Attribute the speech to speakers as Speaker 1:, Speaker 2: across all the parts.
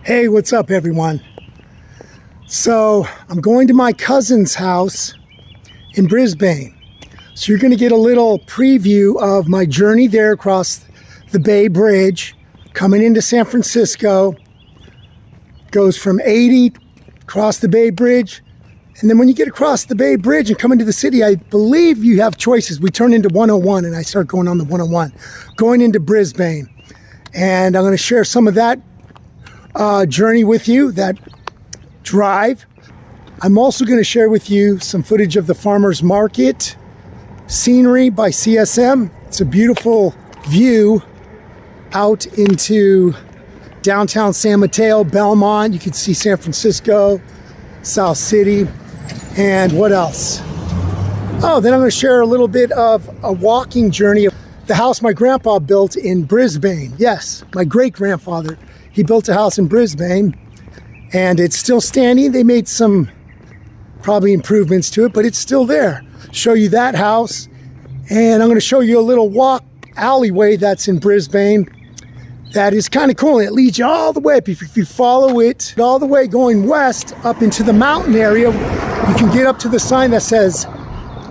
Speaker 1: Hey, what's up, everyone? So I'm going to my cousin's house in Brisbane. So you're going to get a little preview of my journey there across the Bay Bridge, coming into San Francisco. Goes from 80 across the Bay Bridge. And then when you get across the Bay Bridge and come into the city, I believe you have choices. We turn into 101 and I start going on the 101, going into Brisbane. And I'm going to share some of that journey with you, that drive. I'm also going to share with you some footage of the farmers market scenery by CSM. It's a beautiful view out into downtown San Mateo, Belmont. You can see San Francisco, South City, and what else? Oh, then I'm going to share a little bit of a walking journey of the house my grandpa built in Brisbane. Yes, my great-grandfather. He built a house in Brisbane, and it's still standing. They made some probably improvements to it, but it's still there. Show you that house, and I'm going to show you a little walk alleyway that's in Brisbane that is kind of cool. It leads you all the way up. If you follow it all the way going west up into the mountain area, you can get up to the sign that says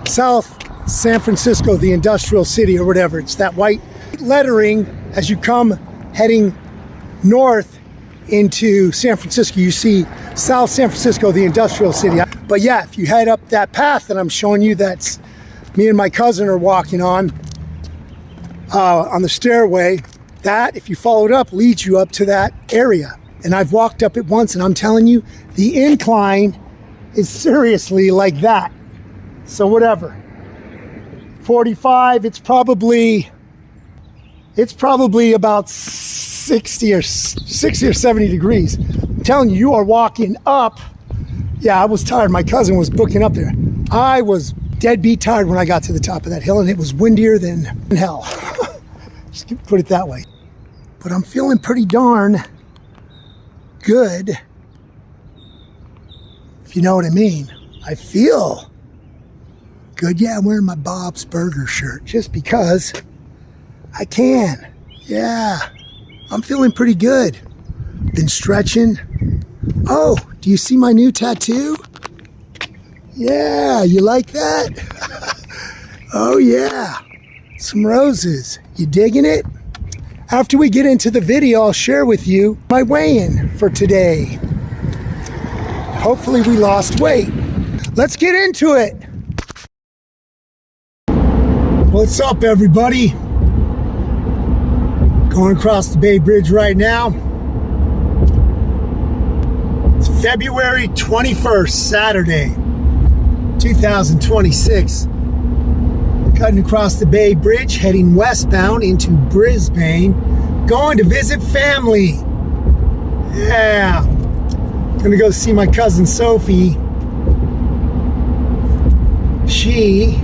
Speaker 1: South San Francisco, the industrial city, or whatever. It's that white lettering. As you come heading north into San Francisco, you see South San Francisco, the industrial city. But yeah, if you head up that path that I'm showing you, that's me and my cousin are walking on the stairway, that, if you follow it up, leads you up to that area. And I've walked up it once, and I'm telling you, the incline is seriously like that. So whatever, 45, it's probably about 60 or 70 degrees. I'm telling you, you are walking up. Yeah, I was tired. My cousin was booking up there. I was deadbeat tired when I got to the top of that hill, and it was windier than hell. Just put it that way. But I'm feeling pretty darn good, if you know what I mean. I feel good. Yeah, I'm wearing my Bob's Burger shirt just because I can. Yeah, I'm feeling pretty good. Been stretching. Oh, do you see my new tattoo? Yeah, you like that? Oh yeah, some roses. You digging it? After we get into the video, I'll share with you my weigh-in for today. Hopefully we lost weight. Let's get into it. What's up, everybody? Going across the Bay Bridge right now. It's February 21st, Saturday, 2026. Cutting across the Bay Bridge, heading westbound into Brisbane, going to visit family. Yeah, gonna go see my cousin Sophie. She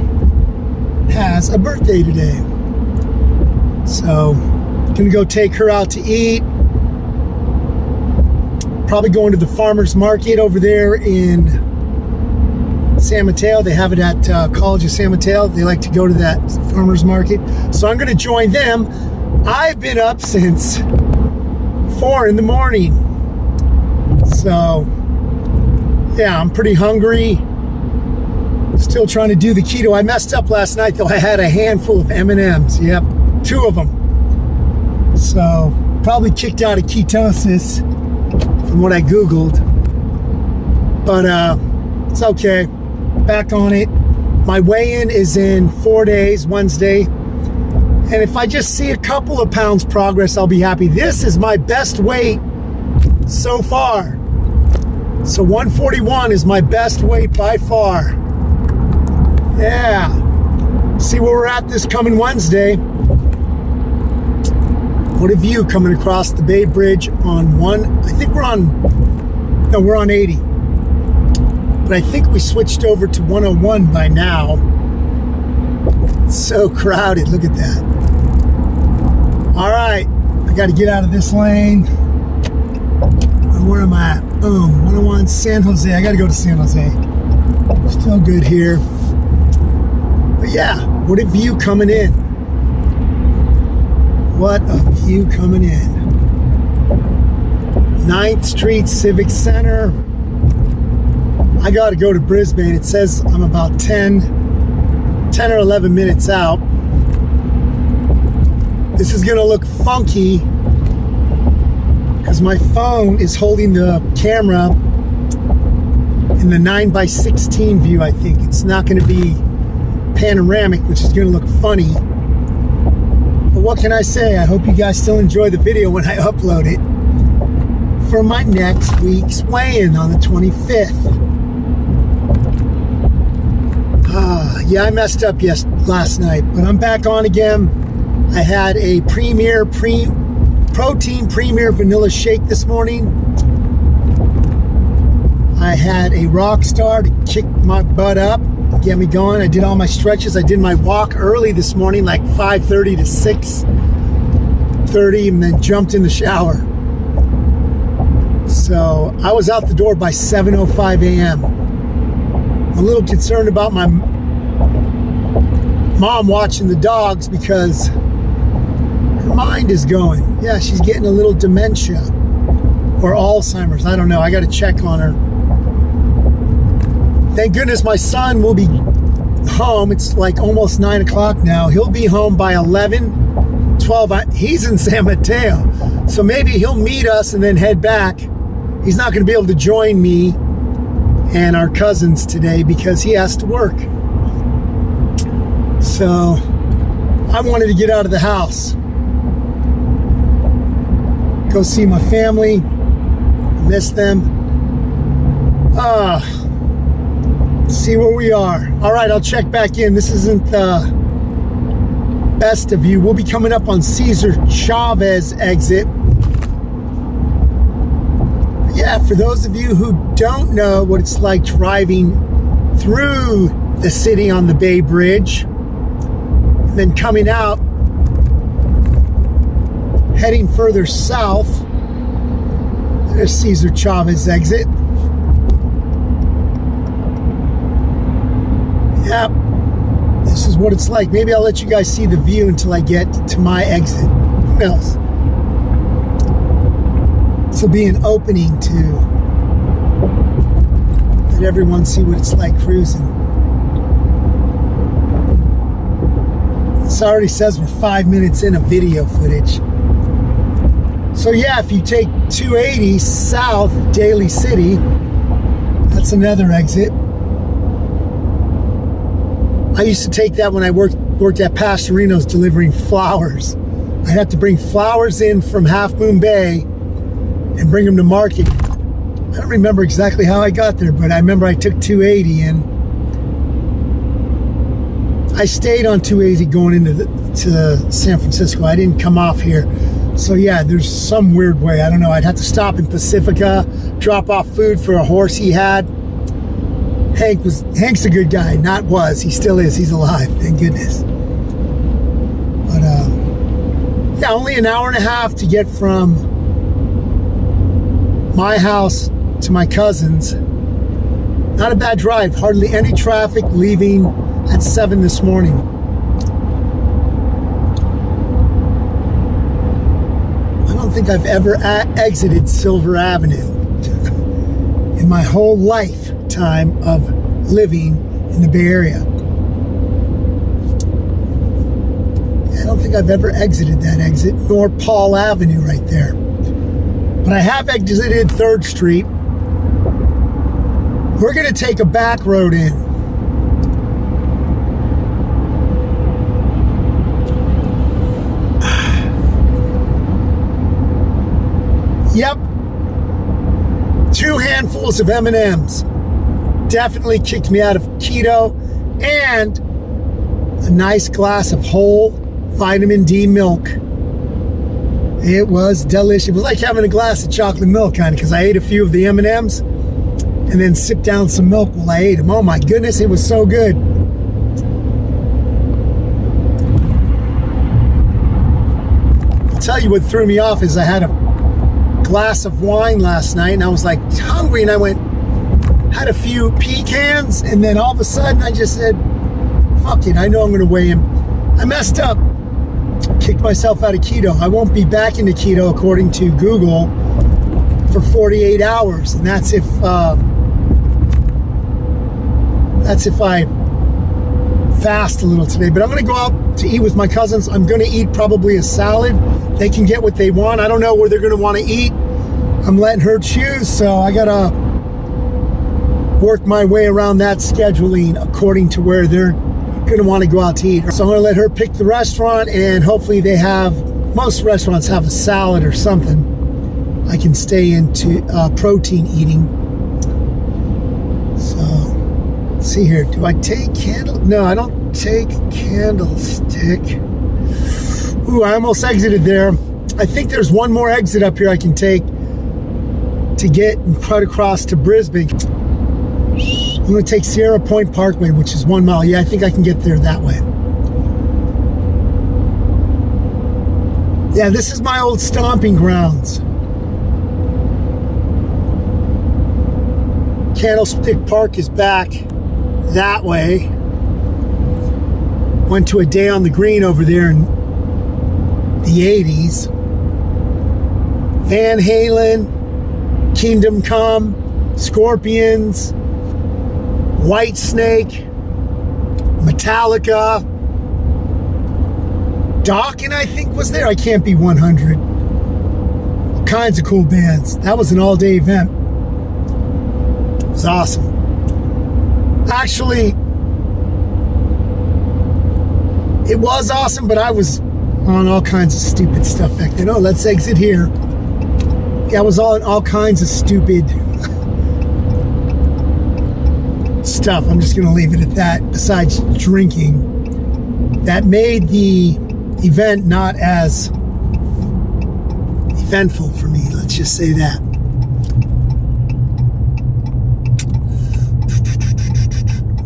Speaker 1: has a birthday today, so gonna go take her out to eat. Probably going to the farmers market over there in San Mateo. They have it at College of San Mateo. They like to go to that farmers market. So I'm going to join them. I've been up since 4 in the morning. So yeah, I'm pretty hungry. Still trying to do the keto. I messed up last night though. I had a handful of M&Ms. Yep, 2 of them. So probably kicked out of ketosis from what I Googled. But it's okay. Back on it. My weigh-in is in 4 days, Wednesday. And if I just see a couple of pounds progress, I'll be happy. This is my best weight so far. So 141 is my best weight by far. Yeah. See where we're at this coming Wednesday. What a view coming across the Bay Bridge on we're on 80. But I think we switched over to 101 by now. It's so crowded, look at that. All right, I gotta get out of this lane. Where am I at? Boom, 101 San Jose. I gotta go to San Jose. Still good here. But yeah, what a view coming in. What a view coming in. 9th Street Civic Center. I got to go to Brisbane. It says I'm about 10 or 11 minutes out. This is going to look funky because my phone is holding the camera in the 9:16 view, I think. It's not going to be panoramic, which is going to look funny. But what can I say? I hope you guys still enjoy the video when I upload it for my next week's weigh-in on the 25th. Yeah, I messed up last night, but I'm back on again. I had a Protein Premier Vanilla Shake this morning. I had a Rockstar to kick my butt up, get me going. I did all my stretches. I did my walk early this morning, like 5:30 to 6:30, and then jumped in the shower. So I was out the door by 7:05 a.m. I'm a little concerned about my mom watching the dogs because her mind is going. Yeah, she's getting a little dementia or Alzheimer's. I don't know. I got to check on her. Thank goodness my son will be home. It's like almost 9 o'clock now. He'll be home by 11, 12. He's in San Mateo. So maybe he'll meet us and then head back. He's not going to be able to join me and our cousins today because he has to work. So I wanted to get out of the house, go see my family, miss them. See where we are. All right, I'll check back in. This isn't the best of view. We'll be coming up on Cesar Chavez exit. Yeah, for those of you who don't know what it's like driving through the city on the Bay Bridge, and then coming out, heading further south, there's Cesar Chavez exit. Yep, this is what it's like. Maybe I'll let you guys see the view until I get to my exit. Who knows? This will be an opening to let everyone see what it's like cruising. This already says we're 5 minutes in of video footage. So yeah, if you take 280 south Daly City, that's another exit. I used to take that when I worked at Pastorino's delivering flowers. I'd have to bring flowers in from Half Moon Bay and bring them to market. I don't remember exactly how I got there, but I remember I took 280 and I stayed on 280 going to San Francisco. I didn't come off here. So yeah, there's some weird way. I don't know. I'd have to stop in Pacifica, drop off food for a horse he had. Hank's a good guy. He still is. He's alive, thank goodness. But yeah, only an hour and a half to get from my house to my cousin's. Not a bad drive. Hardly any traffic leaving at 7 this morning. I don't think I've ever exited Silver Avenue in my whole lifetime of living in the Bay Area. I don't think I've ever exited that exit, nor Paul Avenue right there. But I have exited 3rd Street. We're going to take a back road in. Yep. 2 handfuls of M&Ms. Definitely kicked me out of keto. And a nice glass of whole vitamin D milk. It was delicious. It was like having a glass of chocolate milk, kind of, because I ate a few of the M&Ms and then sipped down some milk while I ate them. Oh my goodness, it was so good. I'll tell you what threw me off is I had a glass of wine last night and I was like hungry and I had a few pecans and then all of a sudden I just said, fuck it, I know I'm going to weigh in. I messed up. Kicked myself out of keto. I won't be back into keto according to Google for 48 hours, and that's if I fast a little today. But I'm going to go out to eat with my cousins. I'm going to eat probably a salad. They can get what they want. I don't know where they're going to want to eat. I'm letting her choose, so I got to work my way around that scheduling according to where they're going to want to go out to eat. So I'm going to let her pick the restaurant, and hopefully most restaurants have a salad or something. I can stay into protein eating. So, let's see here. Do I take candle? No, I don't take candlestick. Ooh, I almost exited there. I think there's one more exit up here I can take to get right across to Brisbane. I'm going to take Sierra Point Parkway, which is 1 mile. Yeah, I think I can get there that way. Yeah, this is my old stomping grounds. Candlestick Park is back that way. Went to a day on the green over there in the 80s. Van Halen, Kingdom Come, Scorpions, Whitesnake, Metallica, Dokken, I think, was there. I can't be 100. All kinds of cool bands. That was an all-day event. It was awesome. Actually, it was awesome, but I was on all kinds of stupid stuff back then. Oh, let's exit here. Yeah, I was on all kinds of stupid stuff. I'm just going to leave it at that. Besides drinking, that made the event not as eventful for me. Let's just say that.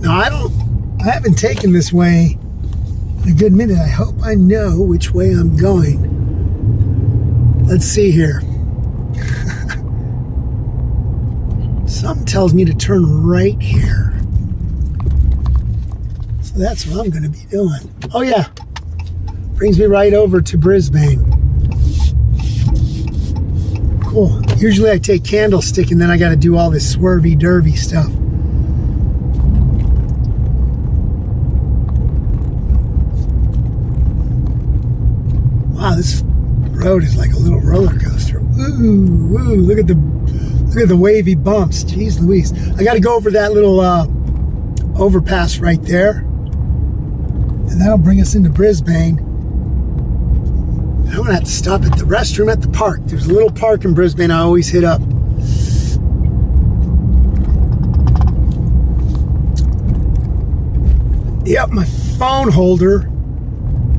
Speaker 1: No, I haven't taken this way in a good minute. I hope I know which way I'm going. Let's see here. Something tells me to turn right here. So that's what I'm going to be doing. Oh yeah. Brings me right over to Brisbane. Cool. Usually I take Candlestick and then I got to do all this swervy-dervy stuff. Wow, this road is like a little roller coaster. Woo, woo, look at the wavy bumps. Jeez Louise. I got to go over that little overpass right there. And that'll bring us into Brisbane. I'm going to have to stop at the restroom at the park. There's a little park in Brisbane I always hit up. Yep, my phone holder.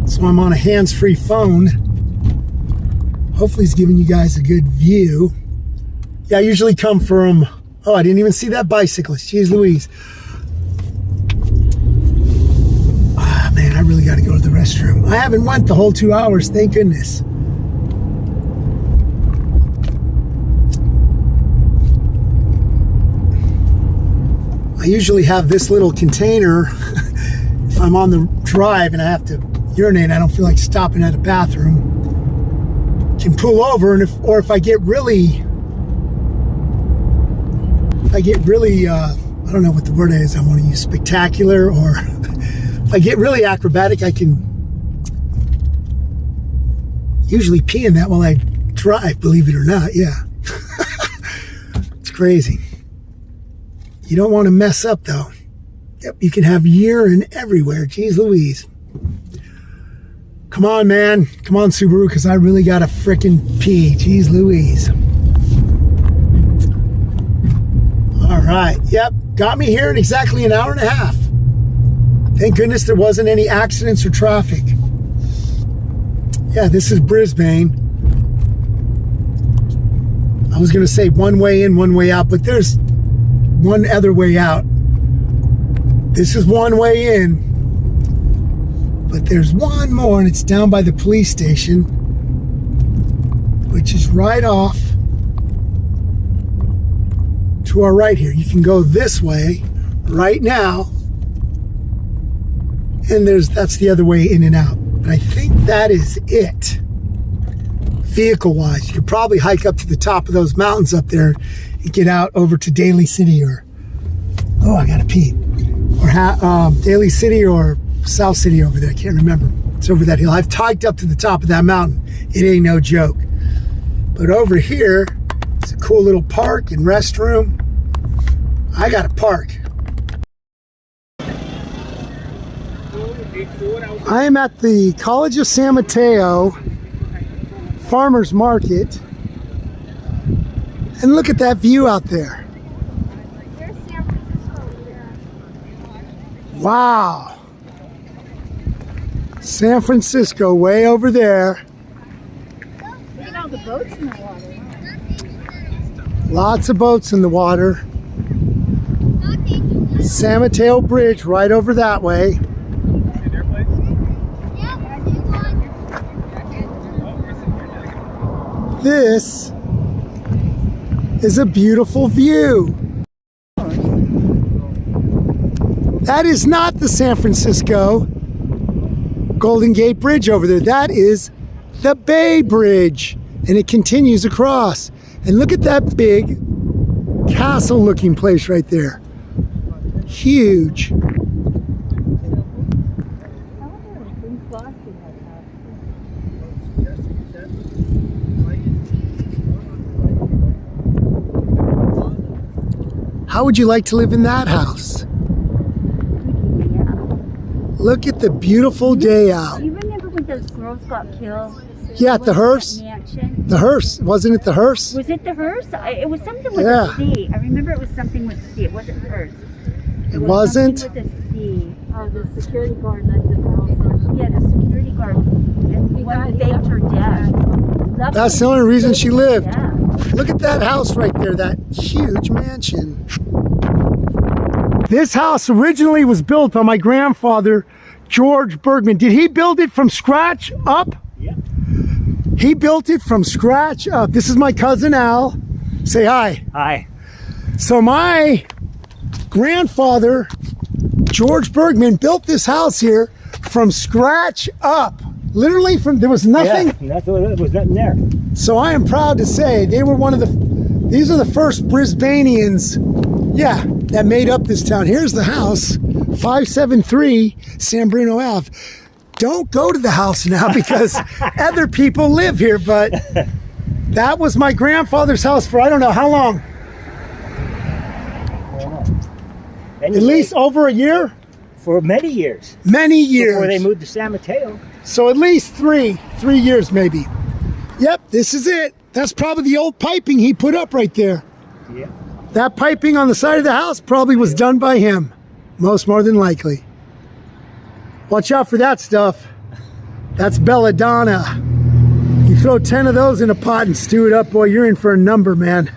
Speaker 1: So I'm on a hands-free phone. Hopefully it's giving you guys a good view. Yeah, I usually come from... Oh, I didn't even see that bicyclist. Jeez Louise. Ah, man, I really got to go to the restroom. I haven't went the whole 2 hours, thank goodness. I usually have this little container if I'm on the drive and I have to urinate. I don't feel like stopping at a bathroom. Can pull over, and if I get really, I don't know what the word is I want to use, spectacular, or if I get really acrobatic, I can usually pee in that while I drive, believe it or not. Yeah. It's crazy. You don't want to mess up though. Yep, you can have urine everywhere. Jeez Louise. Come on, man. Come on, Subaru, because I really got to frickin' pee. Jeez Louise. All right. Yep. Got me here in exactly an hour and a half. Thank goodness there wasn't any accidents or traffic. Yeah, this is Brisbane. I was going to say one way in, one way out, but there's one other way out. This is one way in. But there's one more, and it's down by the police station, which is right off to our right here. You can go this way right now, and that's the other way in and out. But I think that is it vehicle-wise. You could probably hike up to the top of those mountains up there and get out over to Daly City or, oh, I gotta pee. Or Daly City or South City over there. I can't remember. It's over that hill. I've hiked up to the top of that mountain. It ain't no joke. But over here, it's a cool little park and restroom. I got a park. I am at the College of San Mateo Farmers Market. And look at that view out there. Wow. San Francisco way over there.
Speaker 2: Look at all the boats in the water.
Speaker 1: Lots of boats in the water. San Mateo Bridge right over that way. This is a beautiful view. That is not the San Francisco Golden Gate Bridge over there. That is the Bay Bridge, and it continues across. And look at that big castle looking place right there. Huge. How would you like to live in that house? Look at the beautiful day out.
Speaker 2: You remember when those girls got killed?
Speaker 1: Yeah, at the hearse.
Speaker 2: Mansion?
Speaker 1: The hearse. Wasn't it the hearse?
Speaker 2: Was it the hearse? It was something with
Speaker 1: Yeah.
Speaker 2: a C. I remember it was something with a C. It wasn't hearse.
Speaker 1: It wasn't?
Speaker 2: Something with a C. Oh, the security guard let the girls. Yeah, the security guard. And one faked her death.
Speaker 1: That's the only reason she lived.
Speaker 2: Yeah.
Speaker 1: Look at that house right there, that huge mansion. This house originally was built by my grandfather, George Bergman. Did he build it from scratch up?
Speaker 3: Yeah.
Speaker 1: He built it from scratch up. This is my cousin Al. Say hi.
Speaker 3: Hi.
Speaker 1: So my grandfather, George Bergman, built this house here from scratch up. Literally there was nothing.
Speaker 3: Yeah, there was nothing there.
Speaker 1: So I am proud to say they were these are the first Brisbaneans, yeah, that made up this town. Here's the house, 573 San Bruno Ave. Don't go to the house now because other people live here, but that was my grandfather's house for I don't know how long.
Speaker 3: Anyway,
Speaker 1: At least over a year?
Speaker 3: for many years.
Speaker 1: Many years.
Speaker 3: Before they moved to San Mateo.
Speaker 1: So at least three years maybe. Yep, this is it. That's probably the old piping he put up right there.
Speaker 3: Yeah.
Speaker 1: That piping on the side of the house probably was done by him. Most more than likely. Watch out for that stuff. That's belladonna. You throw 10 of those in a pot and stew it up, boy, you're in for a number, man.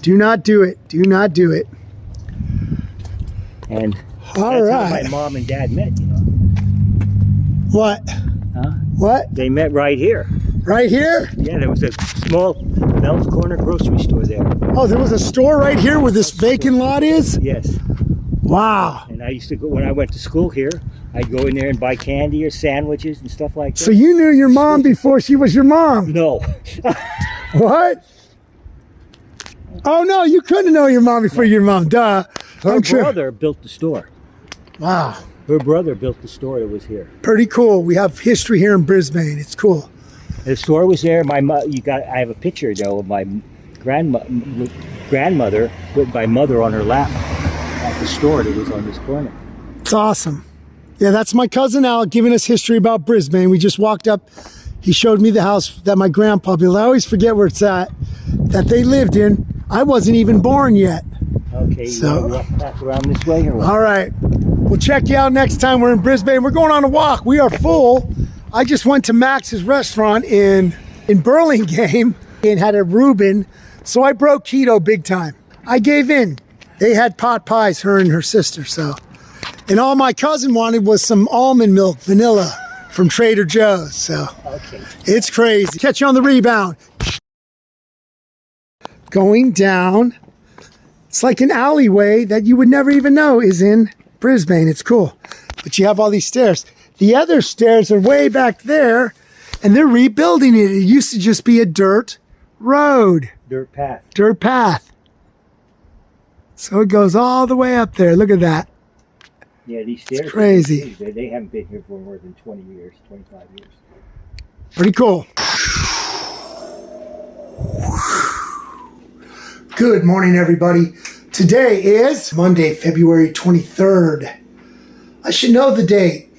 Speaker 1: Do not do it. Do not do it.
Speaker 3: And
Speaker 1: All
Speaker 3: that's
Speaker 1: right.
Speaker 3: how my mom and dad met, you know.
Speaker 1: What?
Speaker 3: Huh?
Speaker 1: What?
Speaker 3: They met right here.
Speaker 1: Right here?
Speaker 3: Yeah, there was a small Mel's Corner grocery store there.
Speaker 1: Oh, there was a store right here where this vacant lot is?
Speaker 3: Yes.
Speaker 1: Wow.
Speaker 3: And I used to go, when I went to school here, I'd go in there and buy candy or sandwiches and stuff like that.
Speaker 1: So you knew your mom before she was your mom?
Speaker 3: No.
Speaker 1: What? Oh no, you couldn't know your mom before your mom. Duh.
Speaker 3: Her
Speaker 1: I'm sure.
Speaker 3: brother built the store.
Speaker 1: Wow.
Speaker 3: Her brother built the store that was here.
Speaker 1: Pretty cool. We have history here in Brisbane. It's cool.
Speaker 3: The store was there. I have a picture though of my grandmother with my mother on her lap at the store that was on this corner.
Speaker 1: It's awesome. Yeah, that's my cousin Al giving us history about Brisbane. We just walked up. He showed me the house that my grandpa built. I always forget where it's at, that they lived in. I wasn't even born yet.
Speaker 3: Okay,
Speaker 1: So-
Speaker 3: you walk back around this way or what?
Speaker 1: All right. We'll check you out next time we're in Brisbane. We're going on a walk. We are full. I just went to Max's restaurant in Burlingame and had a Reuben. So I broke keto big time. I gave in. They had pot pies, her and her sister. So, and all my cousin wanted was some almond milk, vanilla from Trader Joe's. So
Speaker 3: Okay.
Speaker 1: it's crazy. Catch you on the rebound. Going down. It's like an alleyway that you would never even know is in Brisbane. It's cool. But you have all these stairs. The other stairs are way back there. And they're rebuilding it. It used to just be a dirt road,
Speaker 3: Dirt path.
Speaker 1: dirt path. So it goes all the way up there. Look at that.
Speaker 3: Yeah, these stairs.
Speaker 1: crazy.
Speaker 3: They haven't been here for more than 20 years, 25 years.
Speaker 1: Pretty cool. Good morning, everybody. Today is Monday, February 23rd. I should know the date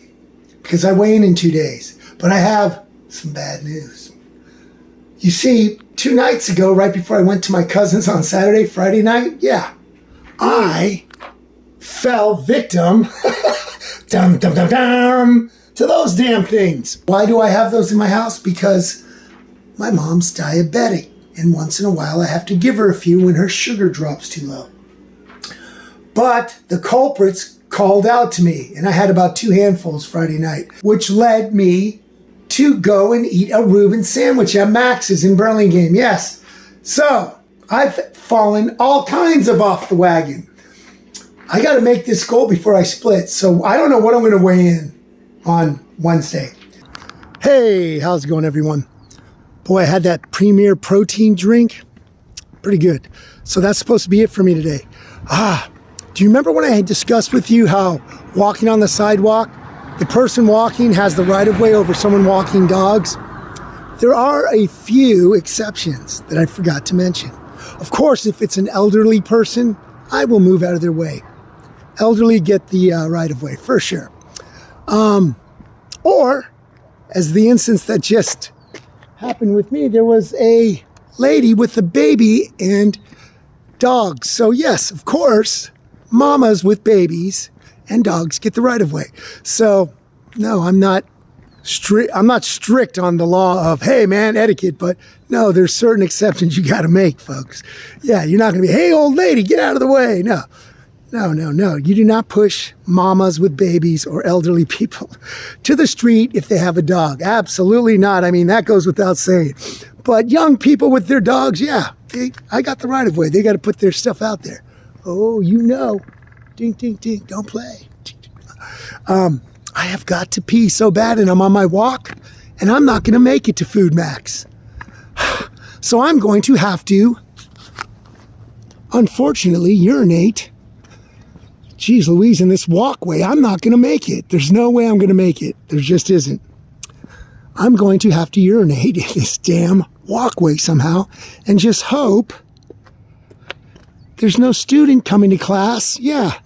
Speaker 1: because I weigh in 2 days, but I have some bad news. You see, 2 nights ago, right before I went to my cousin's on Saturday, Friday night, I fell victim dum, dum, dum, dum, to those damn things. Why do I have those in my house? Because my mom's diabetic, and once in a while I have to give her a few when her sugar drops too low. But the culprits called out to me, and I had about 2 handfuls Friday night, which led me to go and eat a Reuben sandwich at Max's in Burlingame. Yes. So I've fallen all kinds of off the wagon. I got to make this goal before I split. So I don't know what I'm going to weigh in on Wednesday. Hey, how's it going, everyone? Boy, I had that Premier protein drink. Pretty good. So that's supposed to be it for me today. Do you remember when I had discussed with you how walking on the sidewalk, the person walking has the right of way over someone walking dogs? There are a few exceptions that I forgot to mention. Of course, if it's an elderly person, I will move out of their way. Elderly get the right of way, for sure. Or, as the instance that just happened with me, there was a lady with a baby and dogs. So yes, of course, mamas with babies and dogs get the right of way. So no, I'm not strict on the law of, hey man, etiquette, but no, there's certain exceptions you got to make, folks. Yeah, you're not going to be, hey old lady, get out of the way. No. You do not push mamas with babies or elderly people to the street if they have a dog. Absolutely not. I mean, that goes without saying. But young people with their dogs, I got the right of way. They got to put their stuff out there. Oh, you know. Ding, ding, ding. Don't play. I have got to pee so bad, and I'm on my walk, and I'm not going to make it to Food Max. So I'm going to have to, unfortunately, urinate. Geez Louise, in this walkway, I'm not going to make it. There's no way I'm going to make it. There just isn't. I'm going to have to urinate in this damn walkway somehow and just hope there's no student coming to class. Yeah,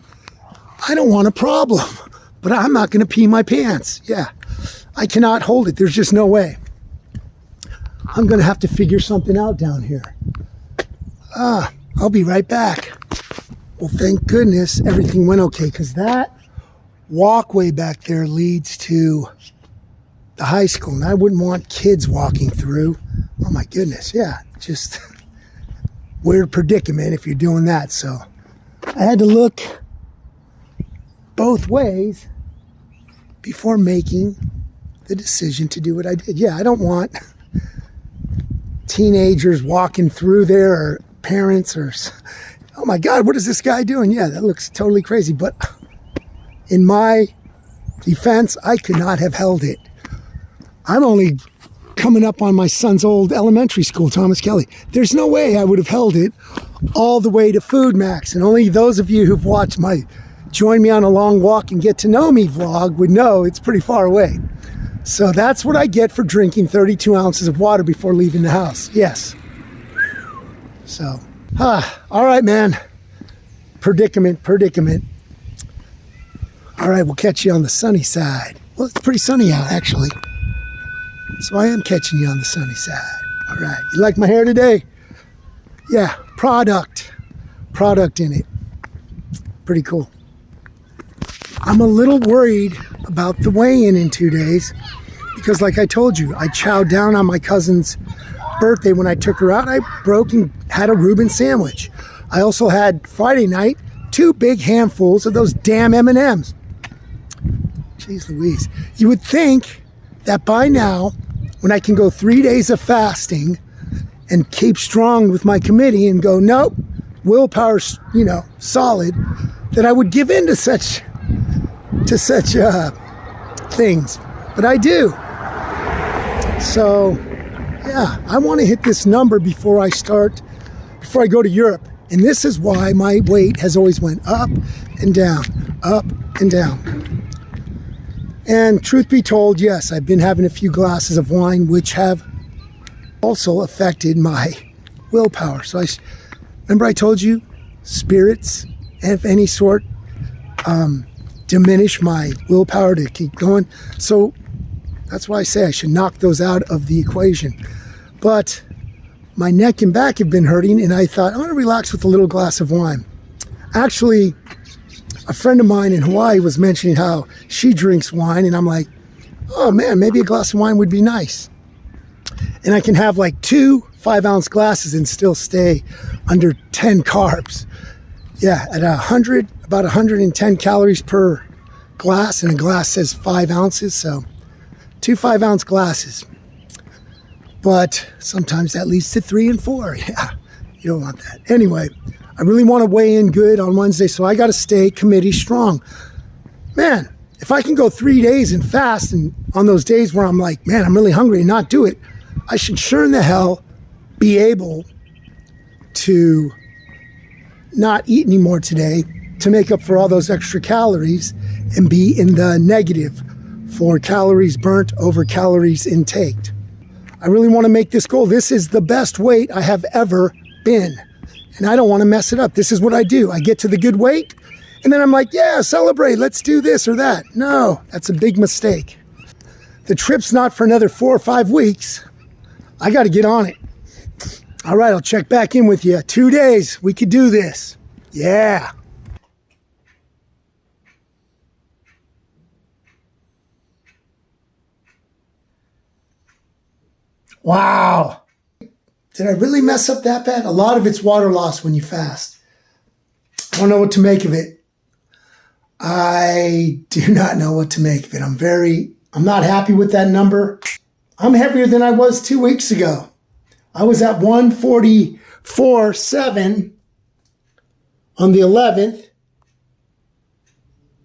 Speaker 1: I don't want a problem, but I'm not going to pee my pants. Yeah, I cannot hold it. There's just no way. I'm going to have to figure something out down here. I'll be right back. Well, thank goodness everything went okay, because that walkway back there leads to the high school, and I wouldn't want kids walking through. Oh my goodness, yeah, just weird predicament if you're doing that. So I had to look both ways before making the decision to do what I did. Yeah, I don't want teenagers walking through there, or parents, or, oh my God, what is this guy doing? Yeah, that looks totally crazy. But in my defense, I could not have held it. I'm only coming up on my son's old elementary school, Thomas Kelly. There's no way I would have held it all the way to Food Max. And only those of you who've watched my Join Me on a Long Walk and Get to Know Me vlog would know it's pretty far away. So that's what I get for drinking 32 ounces of water before leaving the house. Yes. So, all right, man. Predicament. All right, we'll catch you on the sunny side. Well, it's pretty sunny out, actually. So I am catching you on the sunny side. All right. You like my hair today? Yeah, product in it. Pretty cool. I'm a little worried about the weigh-in in 2 days because, like I told you, I chowed down on my cousin's birthday when I took her out. I broke and had a Reuben sandwich. I also had Friday night 2 big handfuls of those damn M&Ms. Jeez Louise. You would think that by now, when I can go 3 days of fasting and keep strong with my committee and go, nope, willpower's, solid, that I would give in to such things. But I do. So, yeah, I want to hit this number before I go to Europe. And this is why my weight has always went up and down, up and down. And truth be told, yes, I've been having a few glasses of wine, which have also affected my willpower. So remember I told you, spirits of any sort diminish my willpower to keep going. So that's why I say I should knock those out of the equation. But my neck and back have been hurting, and I thought, I'm going to relax with a little glass of wine. Actually, a friend of mine in Hawaii was mentioning how she drinks wine, and I'm like, oh man, maybe a glass of wine would be nice. And I can have like 2 5-ounce glasses and still stay under 10 carbs. Yeah, at about 110 calories per glass, and a glass says 5 ounces, so 2 5-ounce glasses. But sometimes that leads to 3 and 4. Yeah, you don't want that. Anyway, I really want to weigh in good on Wednesday, so I got to stay committee strong. Man, if I can go 3 days and fast, and on those days where I'm like, man, I'm really hungry and not do it, I should sure in the hell be able to not eat anymore today to make up for all those extra calories and be in the negative for calories burnt over calories intaked. I really want to make this goal. This is the best weight I have ever been, and I don't want to mess it up. This is what I do. I get to the good weight, and then I'm like, yeah, celebrate. Let's do this or that. No, that's a big mistake. The trip's not for another 4 or 5 weeks. I got to get on it. All right, I'll check back in with you. 2 days. We could do this. Yeah. Wow. Did I really mess up that bad? A lot of it's water loss when you fast. I don't know what to make of it. I do not know what to make of it. I'm not happy with that number. I'm heavier than I was 2 weeks ago. I was at 144.7 on the 11th.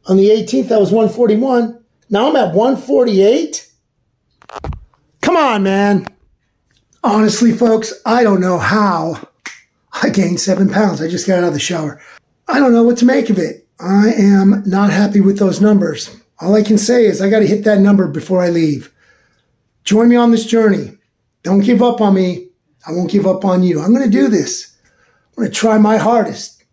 Speaker 1: On the 18th, I was 141. Now I'm at 148. Come on, man. Honestly, folks, I don't know how I gained 7 pounds. I just got out of the shower. I don't know what to make of it. I am not happy with those numbers. All I can say is I got to hit that number before I leave. Join me on this journey. Don't give up on me. I won't give up on you. I'm going to do this. I'm going to try my hardest.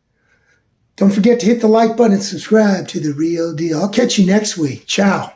Speaker 1: Don't forget to hit the like button and subscribe to The Real Deal. I'll catch you next week. Ciao.